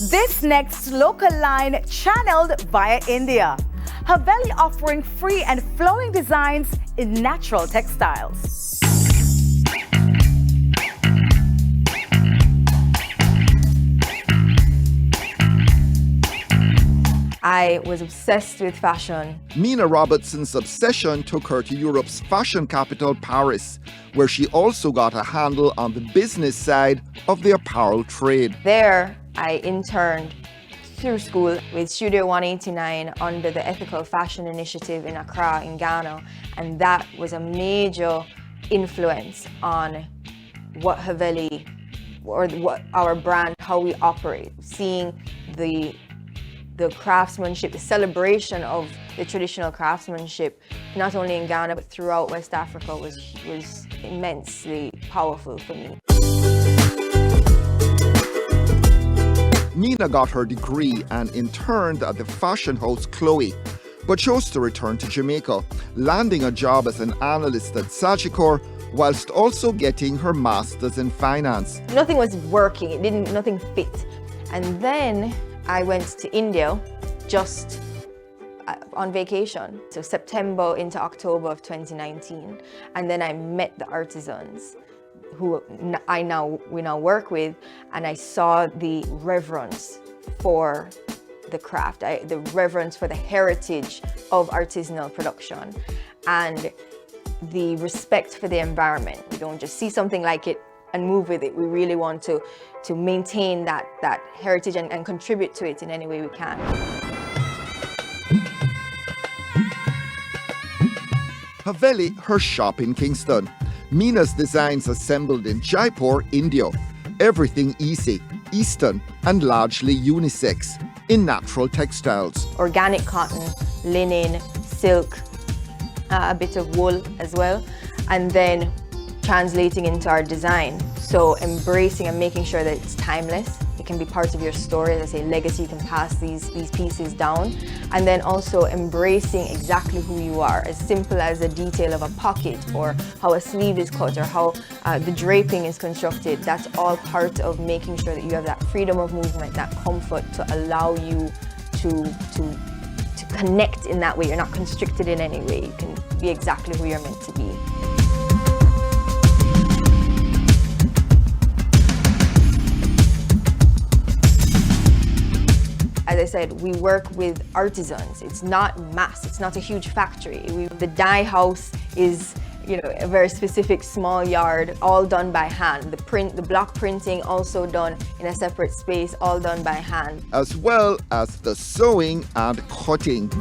This next local line channeled via India. Haveli offering free and flowing designs in natural textiles. I was obsessed with fashion. Mina Robertson's obsession took her to Europe's fashion capital, Paris, where she also got a handle on the business side of the apparel trade. There, I interned through school with Studio 189 under the Ethical Fashion Initiative in Accra, in Ghana, and that was a major influence on what Haveli, or what our brand, how we operate. Seeing the craftsmanship, the celebration of the traditional craftsmanship, not only in Ghana but throughout West Africa, was immensely powerful for me. Mina got her degree and interned at the fashion house Chloe, but chose to return to Jamaica, landing a job as an analyst at Sagicor, whilst also getting her master's in finance. Nothing was working, nothing fit. And then I went to India just on vacation, so September into October of 2019. And then I met the artisans who we now work with, and I saw the reverence for the craft, the reverence for the heritage of artisanal production, and the respect for the environment. We don't just see something like it and move with it. We really want to maintain that heritage and contribute to it in any way we can. Haveli, her shop in Kingston. Mina's designs assembled in Jaipur, India. Everything easy, Eastern, and largely unisex in natural textiles. Organic cotton, linen, silk, a bit of wool as well, and then translating into our design. So embracing and making sure that it's timeless. It can be part of your story, as I say, legacy. You can pass these pieces down. And then also embracing exactly who you are, as simple as a detail of a pocket, or how a sleeve is cut, or how the draping is constructed. That's all part of making sure that you have that freedom of movement, that comfort to allow you to connect in that way. You're not constricted in any way. You can be exactly who you're meant to be. As I said, we work with artisans. It's not mass, it's not a huge factory. The dye house is, a very specific small yard, all done by hand. The block printing also done in a separate space, all done by hand. As well as the sewing and cutting.